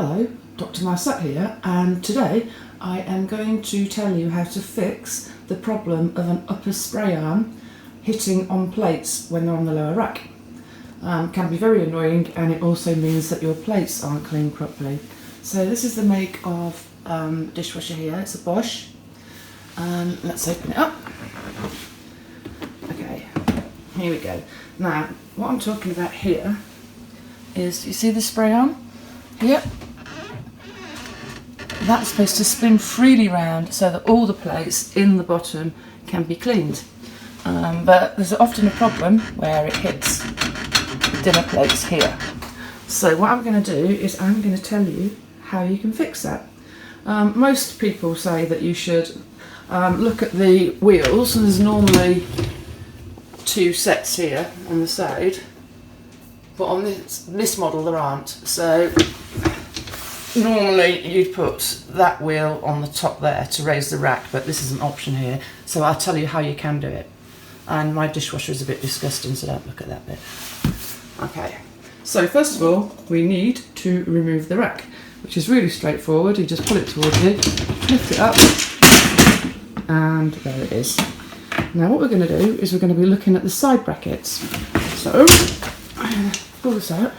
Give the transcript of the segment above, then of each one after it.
Hello, Dr. Marset here, and today I am going to tell you how to fix the problem of an upper spray arm hitting on plates when they're on the lower rack. Can be very annoying, and it also means that your plates aren't cleaned properly. So this is the make of dishwasher here. It's a Bosch. Let's open it up. Okay, here we go. Now, what I'm talking about here is, you see the spray arm? Yep. That's supposed to spin freely round so that all the plates in the bottom can be cleaned. But there's often a problem where it hits dinner plates here. So what I'm going to do is I'm going to tell you how you can fix that. Most people say that you should look at the wheels, and there's normally two sets here on the side, but on this model there aren't. So normally you'd put that wheel on the top there to raise the rack, but this is an option here, so I'll tell you how you can do it. And my dishwasher is a bit disgusting, so don't look at that bit. Okay, so first of all we need to remove the rack, which is really straightforward. You just pull it towards you, lift it up, and there it is. Now what we're going to do is we're going to be looking at the side brackets. So I'm going to pull this out,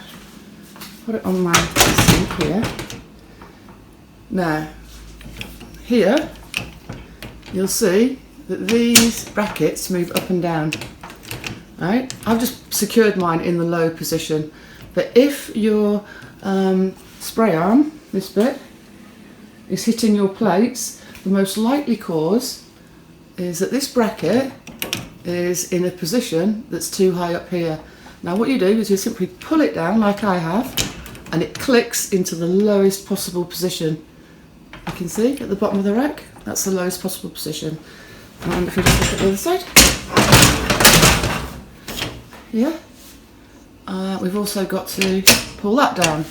put it on my sink here. Now here you'll see that these brackets move up and down. Right? I've just secured mine in the low position, but if your spray arm, this bit, is hitting your plates, the most likely cause is that this bracket is in a position that's too high up here. Now what you do is you simply pull it down like I have, and it clicks into the lowest possible position. You can see at the bottom of the rack, that's the lowest possible position. And if we just look at the other side, here, we've also got to pull that down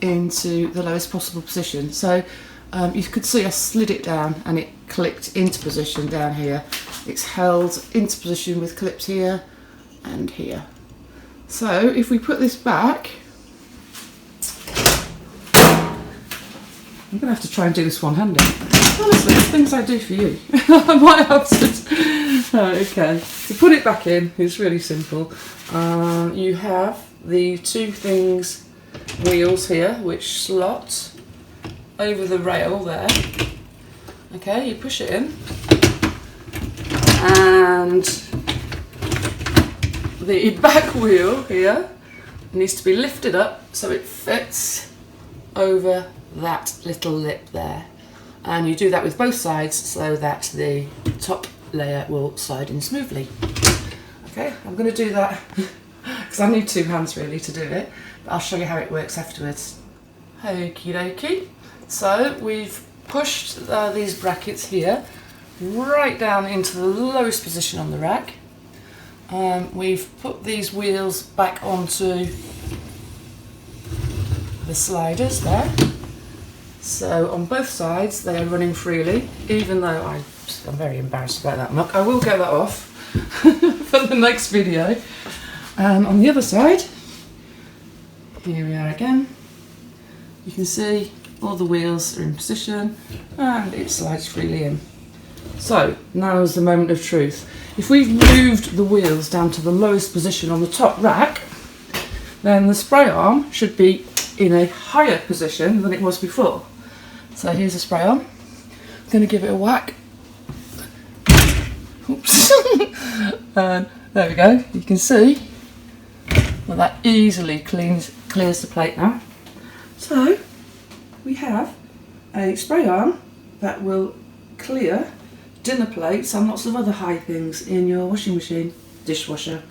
into the lowest possible position. So you could see I slid it down and it clicked into position down here. It's held into position with clips here and here. So if we put this back, I'm going to have to try and do this one-handed. Honestly, the things I do for you. I might have to. Okay, to put it back in, it's really simple. You have the two wheels here, which slot over the rail there. Okay, you push it in, and the back wheel here needs to be lifted up so it fits over that little lip there, and you do that with both sides so that the top layer will slide in smoothly. Okay, I'm going to do that because I need two hands really to do it, but I'll show you how it works afterwards. Okie dokie. So we've pushed these brackets here right down into the lowest position on the rack. We've put these wheels back onto the sliders there. So on both sides they are running freely, even though I'm very embarrassed about that muck. I will get that off for the next video. On the other side, here we are again. You can see all the wheels are in position and it slides freely in. So now is the moment of truth. If we've moved the wheels down to the lowest position on the top rack, then the spray arm should be in a higher position than it was before. So here's the spray arm. I'm going to give it a whack. Oops. And there we go. You can see, well, that easily clears the plate now. So we have a spray arm that will clear dinner plates and lots of other high things in your washing machine, dishwasher.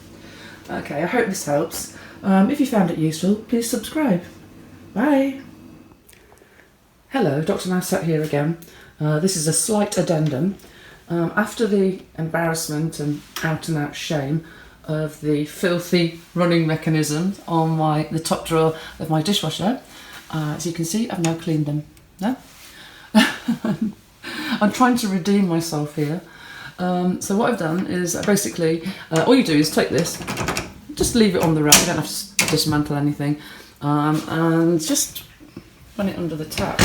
Okay, I hope this helps. If you found it useful, please subscribe. Bye. Hello, Dr. Marset here again. This is a slight addendum. After the embarrassment and out-and-out shame of the filthy running mechanism on the top drawer of my dishwasher, as you can see, I've now cleaned them. No? I'm trying to redeem myself here. So what I've done is basically, all you do is take this, just leave it on the rack, you don't have to dismantle anything, and just run it under the tap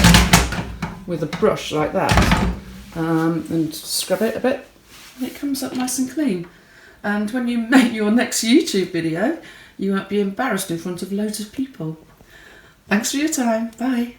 with a brush like that, and scrub it a bit, and it comes up nice and clean. And when you make your next YouTube video, you won't be embarrassed in front of loads of people. Thanks for your time. Bye.